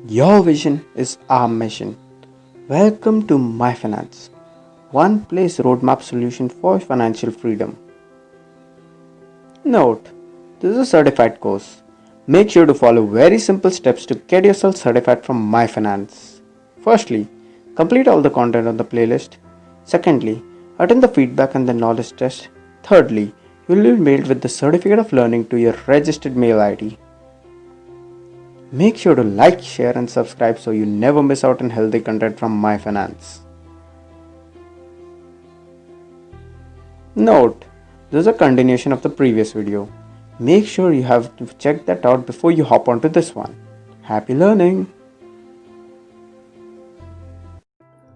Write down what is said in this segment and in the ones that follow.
Your vision is our mission. Welcome to myfinance, one place roadmap solution for financial freedom. Note, this is a certified course. Make sure to follow very simple steps to get yourself certified from myfinance. Firstly, complete all the content on the playlist. Secondly, attend the feedback and the knowledge test. Thirdly, you will be mailed with the certificate of learning to your registered mail ID. Make sure to like, share and subscribe so you never miss out on healthy content from myfinance. Note, this is a continuation of the previous video. Make sure you have checked that out before you hop onto this one. Happy learning!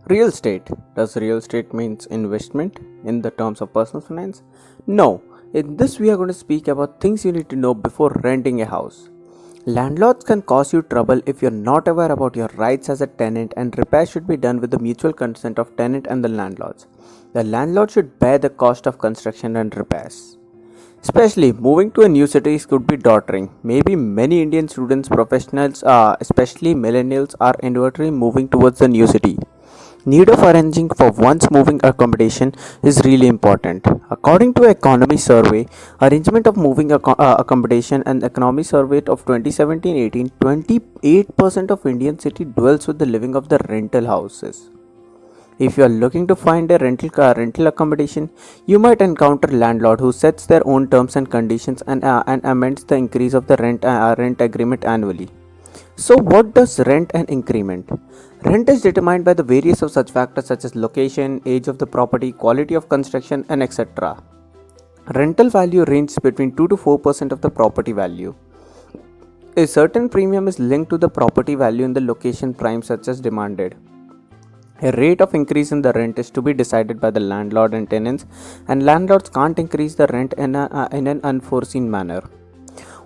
Real estate. Does real estate means investment in the terms of personal finance? No. In this we are going to speak about things you need to know before renting a house. Landlords can cause you trouble if you're not aware about your rights as a tenant, and repairs should be done with the mutual consent of tenant and the landlords. The landlord should bear the cost of construction and repairs. Especially moving to a new city could be daunting. Maybe many Indian students, professionals, especially millennials, are involuntarily moving towards the new city. Need of arranging for one's moving accommodation is really important. According to economy survey, arrangement of moving accommodation and economy survey of 2017-18, 28% of Indian city dwells with the living of the rental houses. If you are looking to find a rental accommodation, you might encounter landlord who sets their own terms and conditions and amends the increase of the rent agreement annually. So what does rent and increment? Rent is determined by the various of such factors such as location, age of the property, quality of construction and etc. Rental value ranges between 2 to 4% of the property value. A certain premium is linked to the property value in the location prime such as demanded. A rate of increase in the rent is to be decided by the landlord and tenants, and landlords can't increase the rent in an unforeseen manner.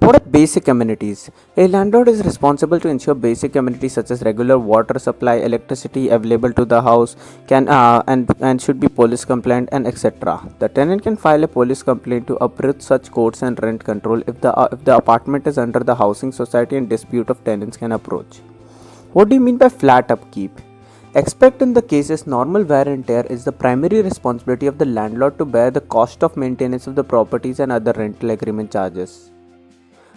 What are basic amenities? A landlord is responsible to ensure basic amenities such as regular water supply, electricity available to the house, and should be police compliant and etc. The tenant can file a police complaint to uproot such codes and rent control if the apartment is under the housing society and dispute of tenants can approach. What do you mean by flat upkeep? Except in the cases normal wear and tear is the primary responsibility of the landlord to bear the cost of maintenance of the properties and other rental agreement charges.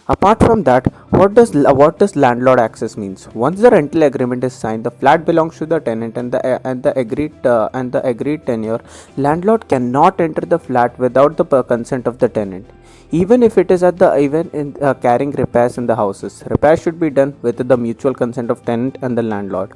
Apart from that, what does landlord access means? Once the rental agreement is signed, the flat belongs to the tenant and the agreed tenure. Landlord cannot enter the flat without the consent of the tenant. Even if it is carrying repairs in the houses, repairs should be done with the mutual consent of tenant and the landlord.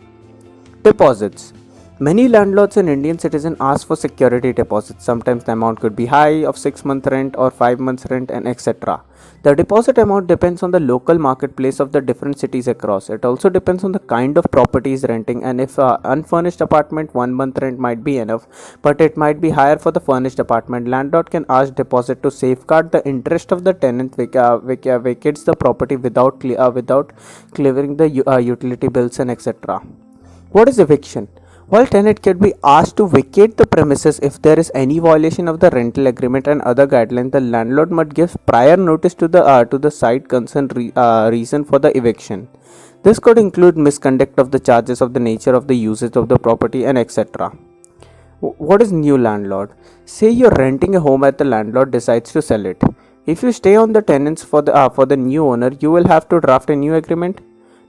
Deposits. Many landlords and Indian citizens ask for security deposits. Sometimes the amount could be high of 6 month rent or 5 months rent and etc. The deposit amount depends on the local marketplace of the different cities across. It also depends on the kind of property is renting, and if unfurnished apartment 1 month rent might be enough, but it might be higher for the furnished apartment. Landlord can ask deposit to safeguard the interest of the tenant vacates the property without clearing the utility bills and etc. What is eviction? While tenant can be asked to vacate the premises if there is any violation of the rental agreement and other guidelines, the landlord must give prior notice to the side concerned reason for the eviction. This could include misconduct of the charges of the nature of the usage of the property and etc. What is new landlord? Say you're renting a home and the landlord decides to sell it. If you stay on the tenants for the new owner, you will have to draft a new agreement.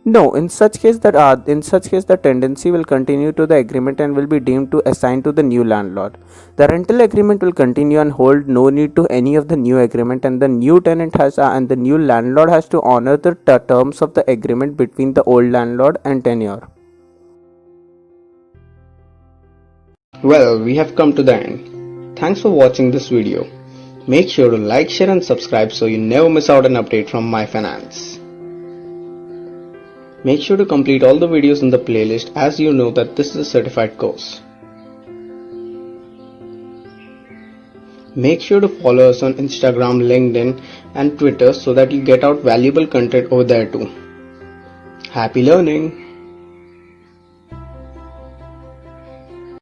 No, in such case the tenancy will continue to the agreement and will be deemed to assign to the new landlord. The rental agreement will continue and hold no need to any of the new agreement, and the new tenant and the new landlord has to honor the terms of the agreement between the old landlord and tenure. Well, we have come to the end. Thanks for watching this video. Make sure to like, share and subscribe so you never miss out an update from myfinance. Make sure to complete all the videos in the playlist, as you know that this is a certified course. Make sure to follow us on Instagram, LinkedIn and Twitter so that you get out valuable content over there too. Happy learning!